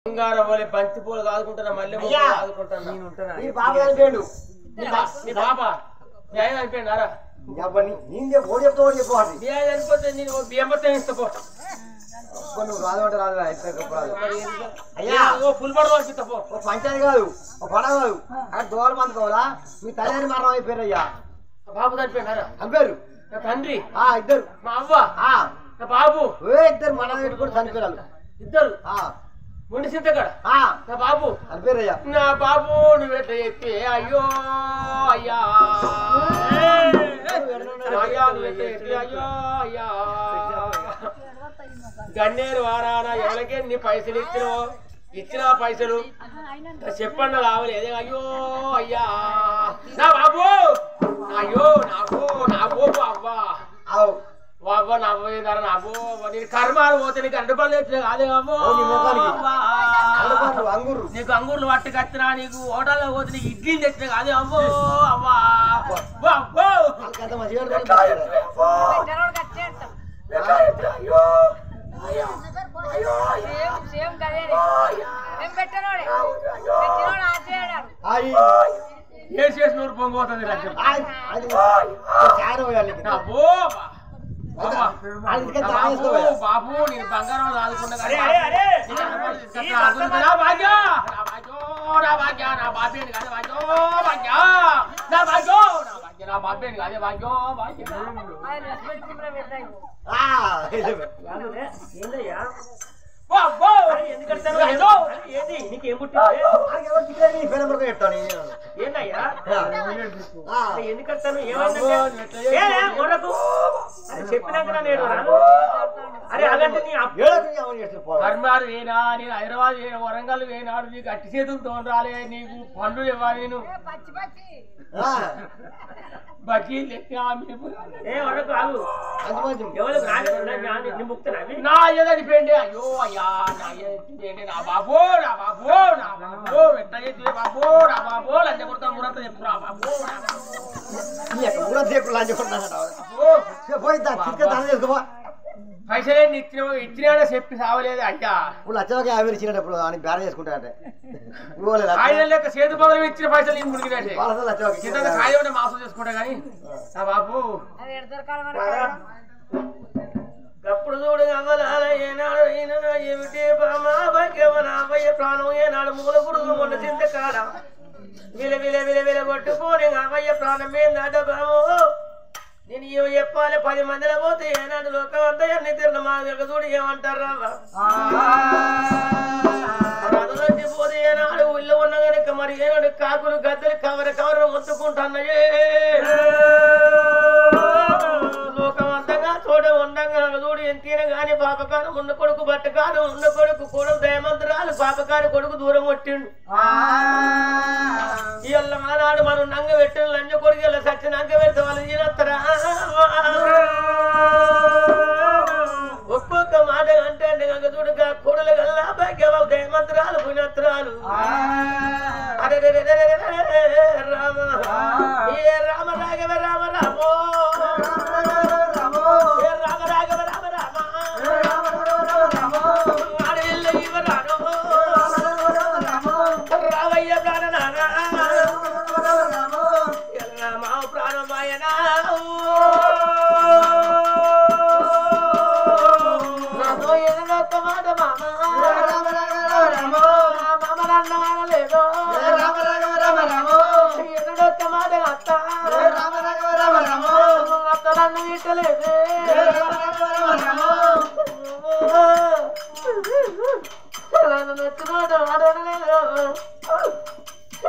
బంగారం వలె బంతి పూలు కాదుకుంటున్నా మల్లె పూలు కాదుకుంటున్నా నేను ఉంటానా నీ బాబు చనిపోయాడు నీ బాబా నీ ఆయన చనిపోయినారా నేను ఓడి చెప్తా ఓడి చెప్పు నీ ఆయన చనిపోతే నేను బియ్యం మొత్తం ఇస్తా నువ్వు రాదు రాదు అయ్యా ఫుల్ పడవ ఇస్తా పో పంచాయతీ కాదు పడ కాదు అక్కడ దోవలు మందుకోవాలా మీ తల్లి మరణం అయిపోయారు అయ్యా బాబు చనిపోయినారా చనిపోయారు నా తండ్రి ఇద్దరు మా అవ్వ నా బాబు ఇద్దరు మన పెట్టుకుని చనిపోయారు ఇద్దరు ముండి సింతకాడ నా బాబు చనిపోయారయ్యా నా బాబు నువ్వెట్లా చెప్పి అయ్యో అయ్యా అయ్యా నువ్వెట్లా చెప్పి అయ్యో అయ్యా గన్నేరు వారాన ఎవరికే నీ పైసలు ఇచ్చిన పైసలు చెప్పండి రావలేదు అయ్యో అయ్యా నా బాబు అయ్యో నా బాబు అవ్వా అవ్వ నవ్వేదారా నాబో నేను కర్మాలు పోతే నీకు అండుపల్లి వచ్చిన కాదే అమ్మో నీకు అంగూర్లు పట్టుకొచ్చినా నీకు హోటల్లో పోతే నీకు ఇడ్లీ తెచ్చిన కాదే అమ్మో అవ్వా ఏ చేసి నూరు పొంగిపోతుంది బాబు నేను బంగారం రాదుకున్నా చెప్పినాక నేను కర్మారు వేనా నేను హైదరాబాద్ వేనా వరంగల్ వేనాడు నీకు అట్టి చేతులతో రాలే నీకు పండ్లు ఇవ్వాలి నేను నా ఎదడిపోయింది అయ్యో అయ్యా నా ఎదడిపోయింది నా బాబో నా బాబో నా బాబో ఎట్లా చేసి బాబో నా బాబో లంచ కొడతా మురంతా చెప్పురా బాబో పైసలే ఇచ్చిన చెప్పి సావలేదు అయ్యా ఇప్పుడు లక్షలకి 50 ఇచ్చినప్పుడు అని బేర చేసుకుంటాడంటే ఆయన లెక్క చేతు పదవి ఇచ్చిన పైసలు నేను ముడిగినట్టే కాయ మాసం చేసుకుంటా కానీ నా బాబు అప్పుడు చూడు అవ్వలాల ఏనాడు ఏమిటి బామాభ్య ప్రాణం ఏనాడు మూల పురుగు మొన్న చింత కాడ విల విల విల విల కొట్టుకోని అవ్వయ్య ప్రాణం ఏందట బాబు నేను ఏమో చెప్పాలి 10 మందిలో పోతే ఏనాడు లోకం అంతా ఎన్ని తిన్న మా దగ్గర చూడు ఏమంటారు అదులొచ్చి పోతే ఏనాడు ఇల్లు ఉన్న కనుక మరి ఏనాడు కాకులు గద్దలు కవర మొత్తుకుంటున్నాయే లోకం అంతగా చూడ ఉండంగా చూడు ఎంతైన గాని పాపకారు ఉన్న కొడుకు బట్టకారు ఉన్న కొడుకు కొడుకు దయమంతరాలు పాపకారు కొడుకు దూరం కొట్టిండు ఇవాళ మానాడు మనం నంగ పెట్టిన లంజ కొడుకు ఇలా సచ్చి నంగ పెడితే వాళ్ళు తినత్తరా ఒక్కొక్క మాట అంటే గంగ చూడగా కొడులు గల్లా భాగ్యబాబు దయమంతరాలు పుణ్యత్రాలు అరే రామ ఏ రామ రాఘవ రామ రామో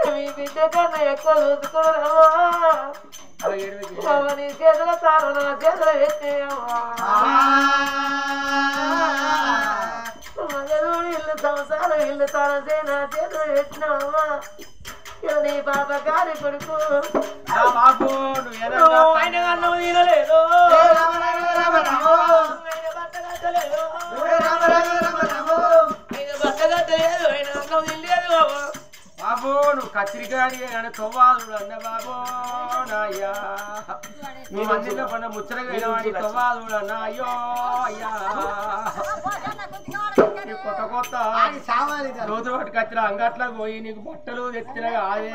మీ బిడ్డ కన్నా ఎక్కువ చూసుకోరావా నీ చేతుల తాను నా చేతులు పెట్టేయమ్మా ఇల్లు సంసారం ఇల్లు తాను నా చేతులు పెట్టినావా నీ పాప గారి కొడుకు ఆయన అన్నం తినలేదు బట్టగట్టలేదు ఆయన అన్నం తినలేదు బాబు నువ్వు కత్తిరికాడి అని తొవ్వాలు అన్న బాబో నాయ్యా నీ మందిలో పన్న ముచ్చరగా తొవ్వాలు అన్న అయ్యో అయ్యా కొత్త కొత్త రోజు వాటికి వచ్చిన అంగట్లో పోయి నీకు బట్టలు తెచ్చిన అదే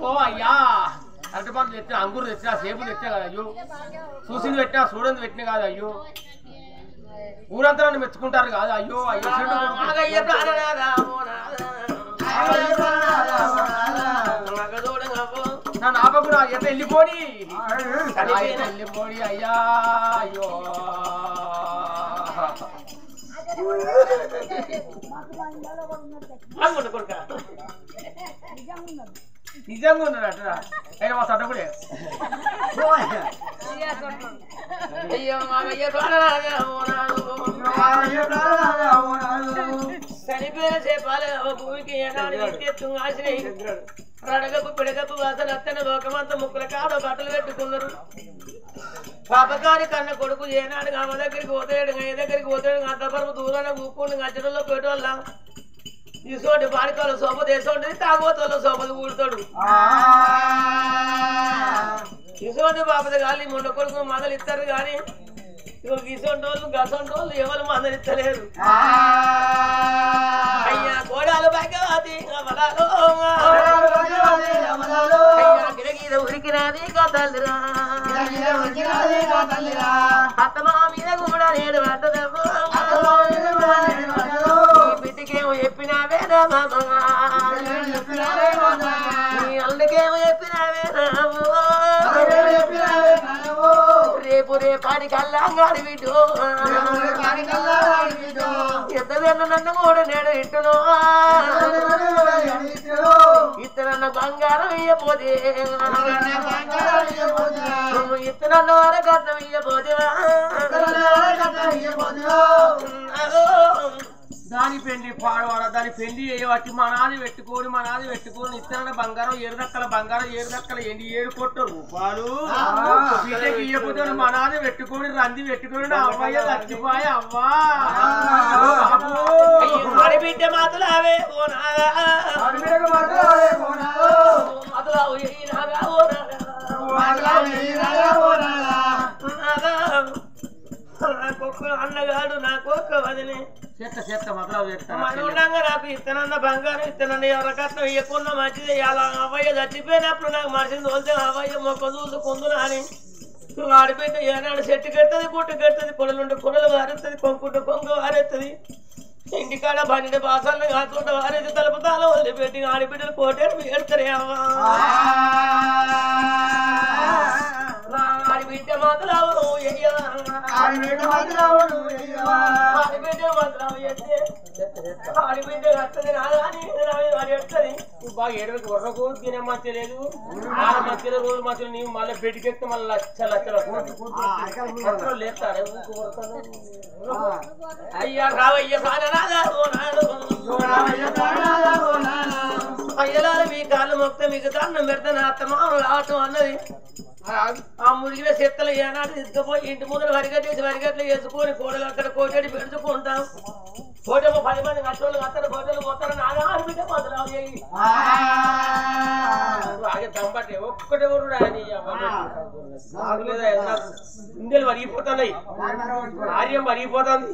ఓ అయ్యా అరటిపండు తెచ్చిన అంగురు తెచ్చిన సేపు తెచ్చిన కదా అయ్యో చూసింది పెట్టినా చూడండి పెట్టిన కాదు అయ్యో ఊరంతా నన్ను మెచ్చుకుంటారు కాదు అయ్యో అయ్యో నన్ను ఆపకురా ఎంత వెళ్ళిపోని వెళ్ళిపోని అయ్యా అయ్యో నిజంగా ఉన్నాడు అట్లా అయినా మా సొంతకుడే అయ్యో చనిపోయిన చేపాలు భూమికి ఆశినాయి రడగప్పు పిడగప్పు వాసన అత్తన లోకమంతా ముక్కుల కాడ బట్టలు పెట్టుకున్నారు పాపకారి కన్న కొడుకు ఏనాడు ఆమె దగ్గరికి పోతాడు ఏ దగ్గరికి పోతాడు అంతవరకు దూరాన కూకుండా గచ్చడంలో పెట్టోళ్ళ ఇటువంటి బాలికలు సోప దేశం తాగోతలో సోపది కూడతాడు ఇటువంటి బాపద గాలి మొండ కొడుకు మొదలు ఇస్తారు కానీ గిసొంటోళ్ళు గసొంటోళ్ళు ఎవరు మందలిస్తలేరు అయ్యా కోడాలు భాగ్యవతి అయ్యా గిరగీర ఉరికినాది కదలిరా అత్తమా మీద కూడా నేను పడ్డదమ్మా బిడ్డకేమో చెప్పినావే నీ అల్లకేమో చెప్పినావే రేపు రేపాడి కల్లాంగాడి బిడ్డు ఎంతదన్న నన్ను కూడా నేడు ఇట్టును ఇతనన్న బంగారం ఇయ్యపోతే ఇతనన్న వరకట్నం ఇయ్యపోతే దాని పెళ్లి పాడవాడ దాని పెళ్లి చేయబట్టి మా నాది పెట్టుకొని ఇతర బంగారం 7 దక్కల 7 కోట్ల రూపాయలు బిడ్డకి ఇయ్యకపోతే మా నాది పెట్టుకొని రంది పెట్టుకొని నా అమ్మాయి చచ్చిపోయి అవ్వా బిడ్డ మాతలావే అన్నగాడు నాకు ఒక్క వదిలి మనగా నాకు ఇతనన్న బంగారం ఇతనన్న ఎవరికట్నం ఇవ్వకుండా మంచిది అలా అవ్వయ్య చచ్చిపోయినప్పుడు నాకు మనిషిని తోలితే అవ్వయ్య మొక్క చూసుకుందునా అని ఆడిపోయితే ఏనాడు చెట్టు కడుతుంది గుట్టు కడుతుంది కొడలుంటే కొడలు వారెత్తది కొంకుంటే కొంగ వారెత్తది ఇంటికాడ బండి బాసాలను కాకుండా వారేది తలుపుతాలో వదిలిపెట్టి ఆడిబిడ్డలు కోటేరు ఏడుతారే అవ్వా ఆడిబిడ్డ మాత్రం ఆడిబిడ్డ వస్తుంది నాదని బాగా ఏడవకి ఒర్రకు తినే మధ్య లేదు ఆడ మధ్యలో రోజు మధ్యలో నీవు మళ్ళీ బెడ్కెక్కి మళ్ళీ లక్షలు లేస్తారే అయ్యా రావయ్య అయ్యలారు మీ కాళ్ళు మొక్త మీకు దండం పెడతా నా అత్తమాను రావటం అన్నది ఆ మురిగిన చెత్తలు ఏనాడు తీసుకుపోయి ఇంటి ముందర వరిగట్లు వేసుకొని కోడలు అక్కడ కోటడి పెడుచుకుంటాం కోటేమో 10 మంది కట్టోళ్ళు అత్తరు కోటలు మొత్తం నాగా ఆడిబిడ్డ మొదలు ఆగే దంబట్టే ఒక్కటెవరు గుండెలు వరిగిపోతున్నాయి కార్యం వరిగిపోతుంది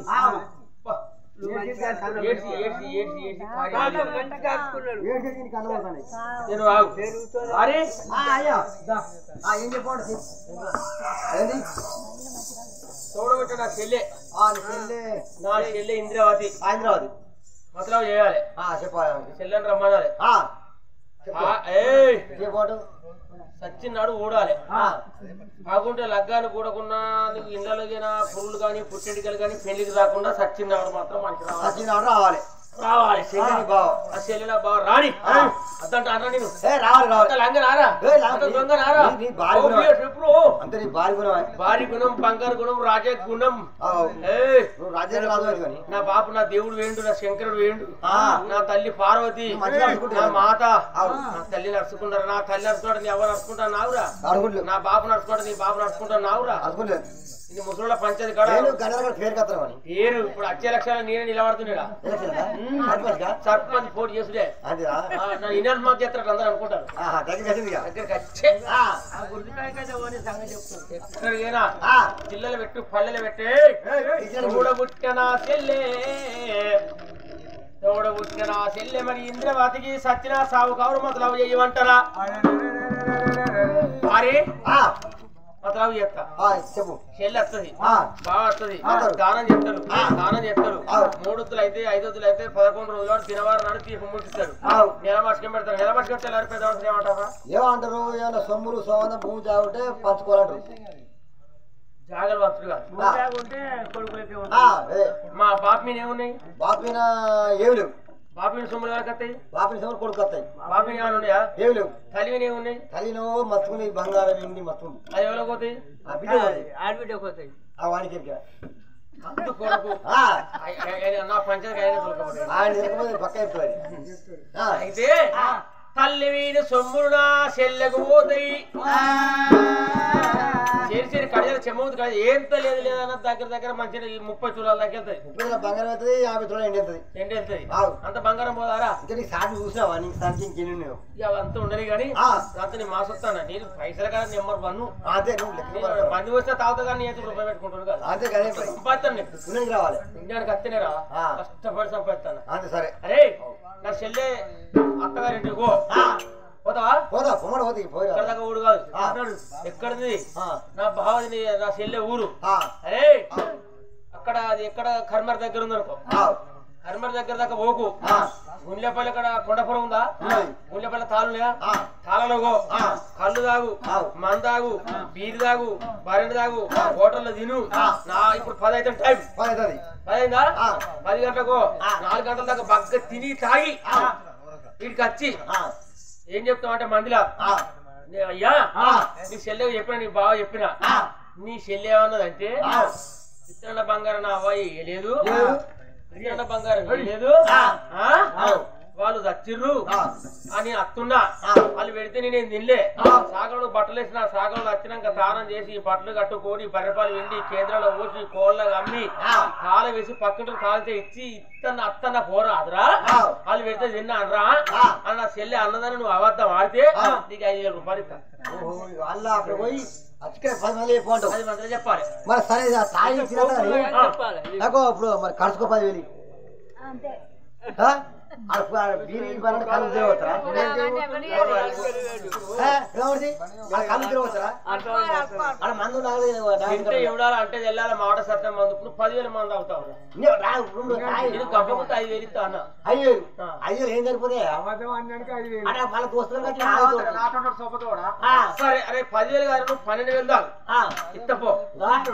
తోడబెట్ట నా చెల్లె ఇంద్రావతి మొదలు చేయాలి చెల్లెని రమ్మనాలి సచ్చినాడు ఊడాలి కాకుంటే లగ్గాన్ని కూడకున్నా నీకు ఇండ్లలోకైనా పురుగులు కానీ పుట్టెంటికలు కానీ పెళ్లికి రాకుండా సచ్చినాడు మాత్రం మనకి రావాలి చెల్లెల బావ రాని అద్దంటే అన్నా నేను భారీ గుణం బంగారు గుణం రాజా గుణం నా బాపు నా దేవుడు వేయండు నా శంకరుడు వేయండు నా తల్లి పార్వతి నా మాత నా తల్లి నడుచుకుంటారు నా తల్లి నడుచుకుంటారు ఎవరు నడుచుకుంటారు నావురా నా బాపు నడుచుకుంటారు నీ బాబు నడుచుకుంటారు నావురా ఇది ముసలోళ్ళ పంచాయతీ కాడ పేరు కత్తరమని పేరు ఇప్పుడు వచ్చే లక్షలు నేనే నిలబడుతున్నాడా సర్పంచ్ పోటీ చేసుడే ఇన్నర్ మాకు చేస్తాడు అందరూ అనుకుంటారు దగ్గరికి వచ్చే ఎక్కడికైనా పిల్లలు పెట్టు పల్లెలు పెట్టే చూడబుట్టనా చెల్లే తోడబుట్టిన చెల్లె మరి ఇంద్రవతికి సచ్చిన సాగు కావురు మతలవు చేయమంటారా మరి మతలవు చేస్తా చెప్పు చెల్లె వస్తుంది బాగా వస్తుంది దానం చేస్తారు 3 అయితే 5 అయితే 11 రోజులు తినవారు నాడు తీపి ముట్టిస్తారు నెలమాసకం పెడతారు నెలమాసకం వచ్చే ఎవరి పెద్ద ఏమంటారా ఏమంటారు ఏమన్నా సొమ్ములు సోన భూమి జాగుంటే పంచుకోవాలంటారు జాగలు వస్తుడు కాదు ఉంటే కొడుకులకే ఉంటాయి మా బాప్ మీద ఏమున్నాయి బాప్ మీద ఏమి లేవు బాపిని సొమ్ములు ఎవరికి వస్తాయి బాపిని సొమ్ములు కొడుకు వస్తాయి బాపిని ఏమైనా ఉన్నాయా ఏమి లేవు తల్లిని ఏమున్నాయి తల్లినో మస్తుకుని బంగారం ఏంటి మస్తుంది అది ఎవరో పోతాయి ఆడబిడ్డ పోతాయి వానికి అందు కొడుకు నా పంచాయతీ ఆయన పక్క చెప్తారు అయితే తల్లి వీడి సొమ్ములు నా చెల్లెకు పోతాయి చేరి కడియాల చెమ్మవుతుంది కదా ఏంత లేదు లేదన్న దగ్గర మంచిగా 30 తులాల దాకా వెళ్తాయి బంగారం అవుతుంది 50 తులాలు ఎండి వెళ్తాయి అంత బంగారం పోదారా సాటి చూసినావా నీకు సాటి ఇంకేం ఇక అంత ఉండని కానీ అంత నేను మాసొస్తాను నేను పైసలు కదా నెంబర్ 1 అదే మంది వచ్చినా తాగుతా కానీ నేను రూపాయి పెట్టుకుంటాను కదా అదే కదా సంపాదిస్తాను రావాలి ఇండియానికి వస్తేనే రా కష్టపడి సంపాదిస్తాను అంతే సరే అరే నా చెల్లె అత్తగారింటికి పోతావా పోదా పొమ్మడు పోతే ఇక్కడ దాకా ఊరు కాదు ఎక్కడిది నా బావది నా చెల్లె ఊరు అరే అక్కడ అది ఎక్కడ కర్మర్ దగ్గర ఉందనుకో కర్మర్ దగ్గర దాకా పోకు గుండ్లపల్లి ఇక్కడ కొండపురం ఉందా గుండ్లపల్లి తాళులే తాళలోగో కళ్ళు తాగు మందాగు బీరు తాగు బరెండు తాగు హోటల్లో తిను నా ఇప్పుడు 10 అయితే టైం 10 అయిందా 10 గంటలకు 4 గంటల దాకా బగ్గ తిని తాగి వీడికి వచ్చి ఏం చెప్తావు అంటే మందిలా అయ్యా నీ చెల్లె చెప్పిన నీ బావ చెప్పిన నీ చెల్లె ఏమన్నదంటే ఇతరుల బంగారం నా అవ్వాయి లేదు ఇతరుల బంగారం లేదు వాళ్ళు చచ్చిర్రు అని అత్తున్నా వాళ్ళు పెడితే నేను తినలే సాగలు బట్టలు వేసిన సాగలు వచ్చినాక స్నానం చేసి బట్టలు కట్టుకొని బర్రెపాలు వెండి కేంద్రాలు పోసి కోళ్ళ అమ్మి కాల వేసి పక్కన కాలితే ఇచ్చి అత్తన్న పోరాదురా వాళ్ళు పెడితే తిన్నా అనరా అని నా చెల్లె అన్నదని నువ్వు అబద్ధం ఆడితే నీకు 5,000 రూపాయలు ఇస్తా పోయి 10 మంది చెప్పాలి మరి సరే నాకు ఇప్పుడు మరి ఖర్చుకో 10,000 అంటే వెళ్ళాలి మాట సత్యం మందు 10,000 మంది అవుతావు ఇది గంపకుంటే 5,000 ఇస్తా అన్న 5,000 ఏం సరిపోతే సరే అరే 10,000 కాదు 12,000 దాకా ఇత్తపో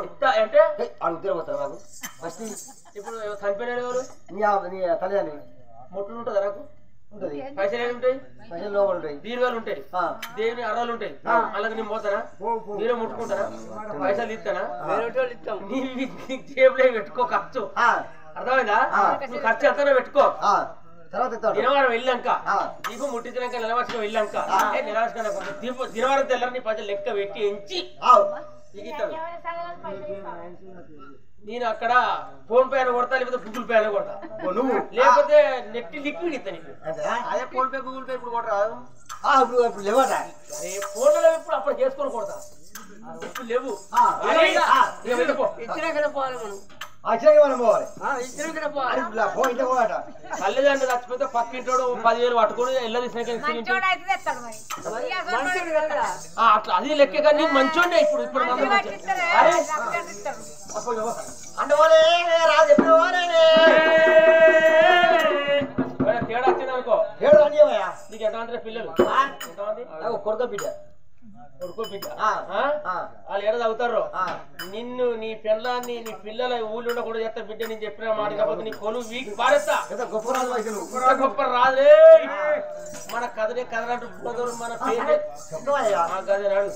ఇస్తా అంటే అడుగుతారు నాకు ఇప్పుడు చనిపోయిన ఎవరు తల్లిదండ్రులు ముట్టులు ఉంటుందా నాకు ఉంటది పైసలు ఏమి ఉంటాయి పైసలు లోపల ఉంటాయి దీర్ఘాలు ఉంటాయి దేవుని అర్రాలు ఉంటాయి అలాగే నేను పోతానా మీరే ముట్టుకుంటారా పైసలు ఇస్తానా నీ జేబులో పెట్టుకో ఖర్చు అర్థమైందా నువ్వు ఖర్చు ఎంతనే పెట్టుకో దినవారం వెళ్ళాక దీపం ముట్టించాక నిలవాసకం వెళ్ళాక దినవారం తెల్లారి నీ పైసలు లెక్క పెట్టి ఎంచి నేను అక్కడ ఫోన్ పే కొడతా లేకపోతే గూగుల్ పే కొడతా నువ్వు లేకపోతే నెట్ లిక్విడ్ ఇస్తా నీకు అదే ఫోన్ పే గూగుల్ పే ఇప్పుడు కొట్టరాదు ఇప్పుడు లేవట ఫోన్లో ఇప్పుడు అప్పుడు చేసుకొని కొడతా ఇప్పుడు లేవు మనం పోవాలి తల్లిదండ్రులు చచ్చిపోతే పక్కింటోడు 10,000 పట్టుకొని ఎల్ల తీసినాక అట్లా అది లెక్క కానీ నీకు మంచోండే ఇప్పుడు తేడా వచ్చింది అనుకో నీకు ఎంతమంది పిల్లలు కొడుక బిడ్డ కొడుకో బిడ్డ వాళ్ళు ఎడ చదువుతారు నిన్ను నీ పిల్లాన్ని నీ పిల్లల ఊళ్ళో కూడా చేస్తా బిడ్డ నేను చెప్పిన మాట కాకపోతే నీ కొలు వీక్ పారేస్తా గొప్ప రాదే మన కదలే కదలంటూ మన పేరు గది నాడు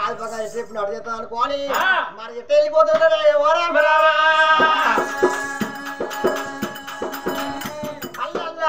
అడుగుతా అనుకోని మరి చెప్తే వెళ్ళిపోతుండే అల్లల్లా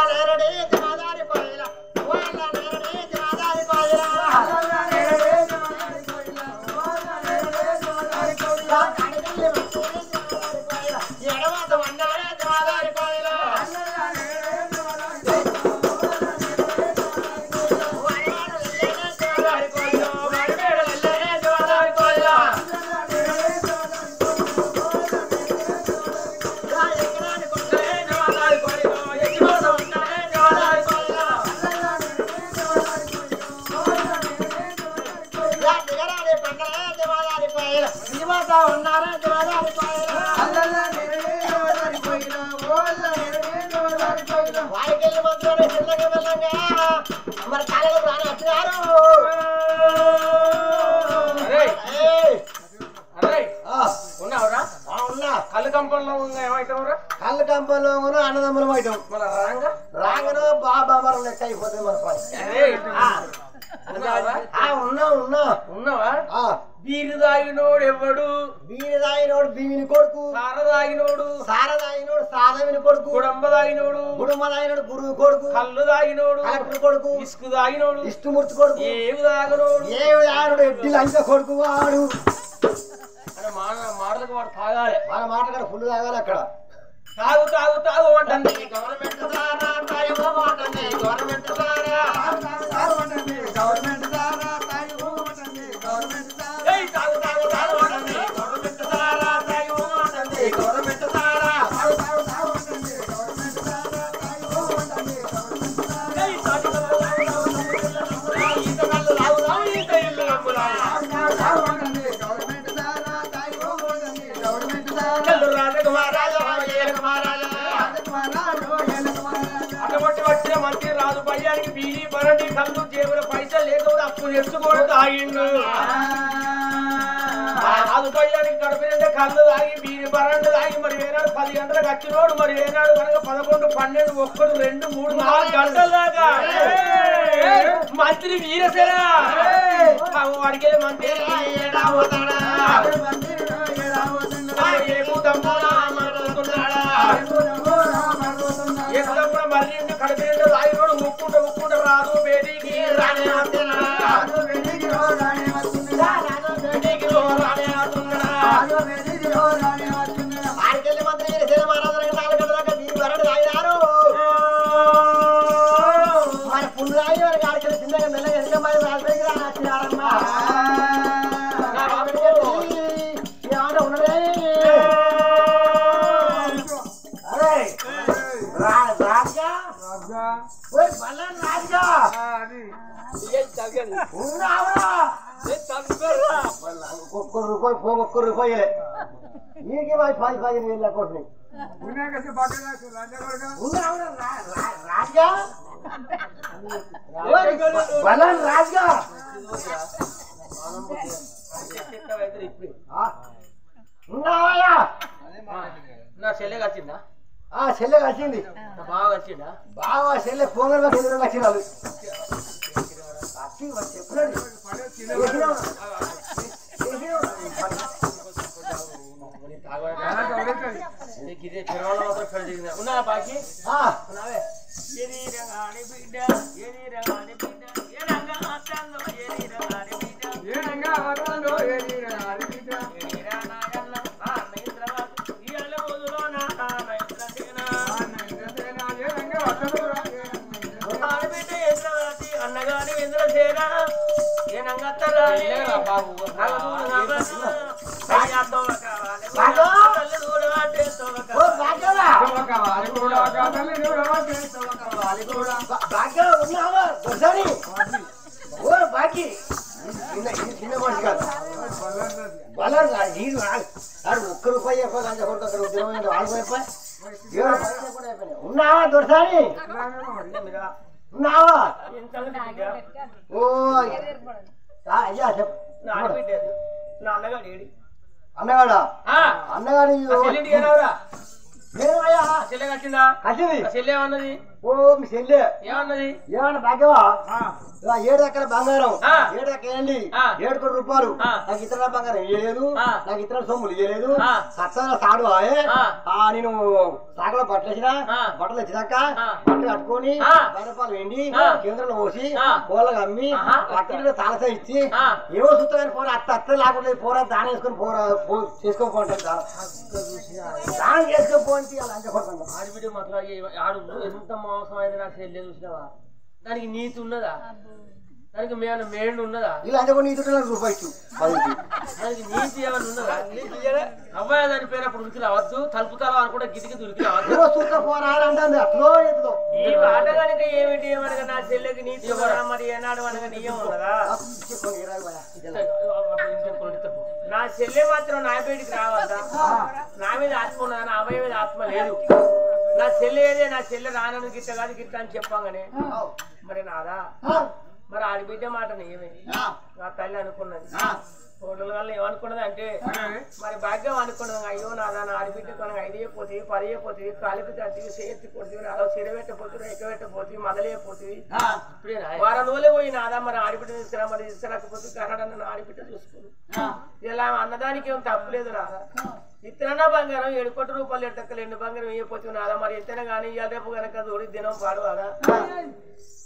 వాడికెళ్ళి మంత్రాలు చిన్నగా వెళ్ళంగా మరి కాలంలో రాని వచ్చినారు. ఉన్నావురా? ఉన్నా. కళ్ళు కంపంలో ఏమైతావురా? కళ్ళు కంపంలో అన్నదమ్ములం అయితాం. మన రాగను బాబా మరం లెక్క అయిపోతుంది మన పని. ఉన్నావా? బీరు తాగినోడు ఎవడు? బీరు తాగినోడు బీవిని కొడుకు. సార తాగినోడు సాధవిని కొడుకు. గుడంబ తాగినోడు గురువు కొడుకు. కళ్ళు తాగినోడు కలెక్టర్ కొడుకు. ఇసుకు తాగినోడు ఇష్టమూర్తి కొడుకు. ఏవి తాగినోడు ఎడ్డి లంక కొడుకు వాడు. అంటే మాటలకు వాడు తాగాలి. మన మాట కూడా ఫుల్ తాగాలి. అక్కడ తాగు తాగు తాగు అంటుంది గవర్నమెంట్ ద్వారా తాగిపోతుంది. గవర్నమెంట్ ద్వారా గవర్నమెంట్ ద్వారా తాగిపోతుంది. గవర్నమెంట్ తాగు తాగు తాగు అంటుంది గవర్నమెంట్ ద్వారా తాగిపోతుంది. గవర్నమెంట్ ద్వారా అటువంటి వచ్చిన మంత్రి రాజు పయ్యానికి బీడి బరటి కళ్ళు జేబుల పైసలు లేకపోతే అప్పు తెచ్చుకోవడం తాగిండు. రాజు పయ్యానికి గడిపినంటే కళ్ళు తాగి బీడి బరండు తాగి మరి ఏనాడు 10 గంటలకు వచ్చినోడు మరి ఏనాడు కనుక 11, 12, 1, 2, 3, 4 గంటల దాకా మంత్రి వీరసేన వాడికి మంత్రి మళ్ళీ కడిపేండు రాయినోడు ముక్కుంట రాదు బేటీకి ఆడికెళ్ళి మంత్రి మహారాజు 4 గంటల దాకా బీరు వరడు తాగినారు. మన పుండు తాగి వారికి ఆడికెళ్ళి చిన్నగా మెల్లగా ఎంత మంది రాజుకి రాచ్చినారమ్మా. ఏమన్నా ఉన్నదే రాజా రాజా ఒక్క రూపాయలే నీకే 10 వేల కోట్లు రాజా బలన్ రాజా ఉన్నాయా? నా చెల్లె వచ్చిందా? చెల్లె వచ్చింది. బాగా వచ్చిందా? బాగా చెల్లె పొంగల్ 2 లక్షలు ఉన్నా బాకి అన్నగాని ఇంద్రసేన చిన్న మనిషి కాదు. ఒక్క రూపాయి ఉన్నావా దొరసాని? ఉన్నావా? అయ్యా చెప్పు. అన్నగాడా? అన్నగాడి చెల్లె కట్టిందా? చెల్లె ఏమన్నది? ఓ మీ చెల్లె ఏమన్నది? ఏమన్నా భాగ్యవా 7 ఎకర బంగారం 7 ఎకరండి 7 కోట్ల రూపాయలు నాకు ఇతర బంగారం ఇయ్యలేదు, నాకు ఇతర సొమ్ములు ఇయ్యలేదు. సత్సంగా సాడు నేను సాగలో బట్టలు వచ్చినా బట్టలు వచ్చినాక బట్టలు కట్టుకొని 10 రూపాయలు వెండి కేంద్రంలో పోసి కోళ్ళకి అమ్మి పక్కన తాళస ఇచ్చి ఏవో సుత్తగాని పోరా అత్త లేకుండా పోరా దాని వేసుకొని పోరా చేసుకొని పోంటాను దాని చేసుకొని పోండి అలా అంతే కొడతాను. ఆడబిడ్డ మాట్లాడి ఆడు ఎంత మోసం అయితే నాకు చెల్లె చూసినావా? దానికి నీతి ఉన్నదా? దానికి మేడు ఉన్నదా? ఇలా అంటే నీతి రూపాయి దానికి నీతి ఏమైనా ఉన్నదా? అవ్వాయి చనిపోయినప్పుడు ఉరికి రావద్దు, తలుపుతాలో అనుకుంటే గిటికి ఉరికి రావద్దు. ఈ మాట కనుక ఏమిటి ఏమనగా నా చెల్లెకి నీతి మరి ఏనాడు అనగా నీయం ఉన్నదా? నా చెల్లె మాత్రం నా బయటికి రావద్దా? నా మీద ఆత్మ ఉన్నదా? నా అబ్బాయి మీద ఆత్మ లేదు. నా చెల్లి ఏదే నా చెల్లి రానను గిట్ట కాదు గిట్ట అని చెప్పాగానే మరి నాదా మరి ఆడిబిడ్డ మాట ఏమే నా తల్లి అనుకున్నది హోటల్ వల్ల ఏమనుకున్నది అంటే మరి భాగ్యం అనుకున్నది అయ్యో నాదా నా ఆడిబిడ్డ కొనగా 5 అయిపోతుంది 10 అయిపోతుంది కాలిపి తగ్గి చేతి పోతుంది నాలో చిరబెట్టపోతుంది ఎక్కబెట్టపోతుంది మొదలైపోతుంది వారం రోజులే పోయి నాదా మరి ఆడిబిడ్డ తీసుకురా మరి తీసుకురాకపోతే కన్నడ ఆడిబిడ్డ చూసుకుని ఇలా అన్నదానికి ఏం తప్పులేదు నాదా ఇతన బంగారం 7 కోట్ల రూపాయలు ఎట్టక్కలు ఎండు బంగారం వేయపోతుంది నాదా మరి ఎంతైనా కానీ ఇవాళ రేపు కనుక దూడి దినం పాడవాడా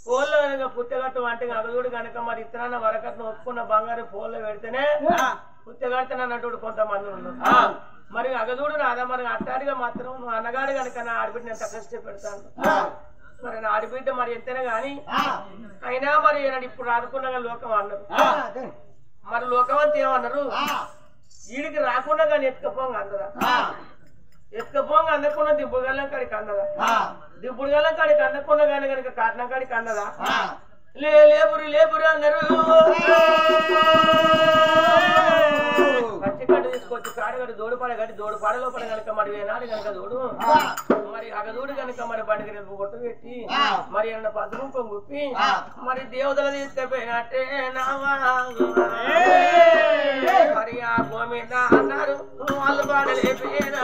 ఫోన్లో కనుక పుట్టగట్టు అంటే అగదుడు కనుక మరి ఇతన వరకట్ను ఒప్పుకున్న బంగారు ఫోన్లో పెడితేనే పుట్టగడతాను అన్నట్టు కొంతమంది ఉన్నారు మరి అగదుడు నాదా మరి అట్టాడిగా మాత్రం నువ్వు అన్నగాడు కనుక నా ఆడబిడ్డ ఎంత కష్టపెడతాను మరి నా ఆడబిడ్డ మరి ఎంతైనా గాని అయినా మరి ఇప్పుడు రాదుకున్నా లోకం అన్నారు మరి లోకం అంతా ఏమన్నారు వీడికి రాకుండా కానీ ఎత్తుకపోంగా అందరా ఎత్తుకపోంగా అందకుండా దిప్పుడు గల్లం కాడికి అందదా దిప్పుడు గల్లం కాడికి అందకుండా కానీ కనుక కాటనం కాడికి అందదా లేపురు అన్నారు పచ్చికట్టు తీసుకొచ్చి కాడగడి దోడుపాడ కట్టి దోడుపాడ లోపల కనుక మరి వేనాడు కనుక దోడు మరి అగదూడు కనుక మరి బండికి రేపు కొట్టు పెట్టి మరి అన్న పసుపు గుప్పి మరి దేవతలు తీసుకుపోయినట్టే మరి ఆ గోమింద అన్నారు వాళ్ళు పాడలేపోయినా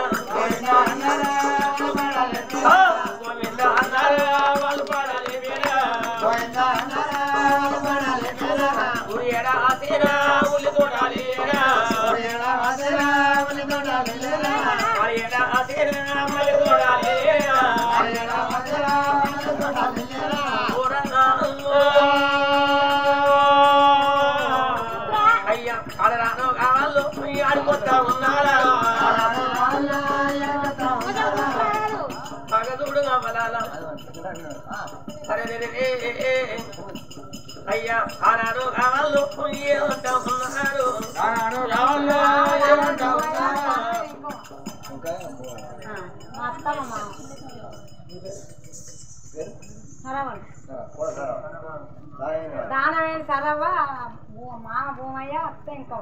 గోమింద అన్నారు వాళ్ళు పాడలేపోయినా ఎడా ఆసేనా ఉల్లి తోడాలేనా ఎడా ఆసేనా మళ్ళీ తోడాలేనా అయ్యా అడరాను కాళ్ళు ఆడిపోతా ఉన్నారా పగదుడు కావాలా అయ్యా ఆనాడు కాళ్ళు ఏమంటా ఉన్నారు దానమైన సరవ మా భూమయ్య అత్త ఇంకా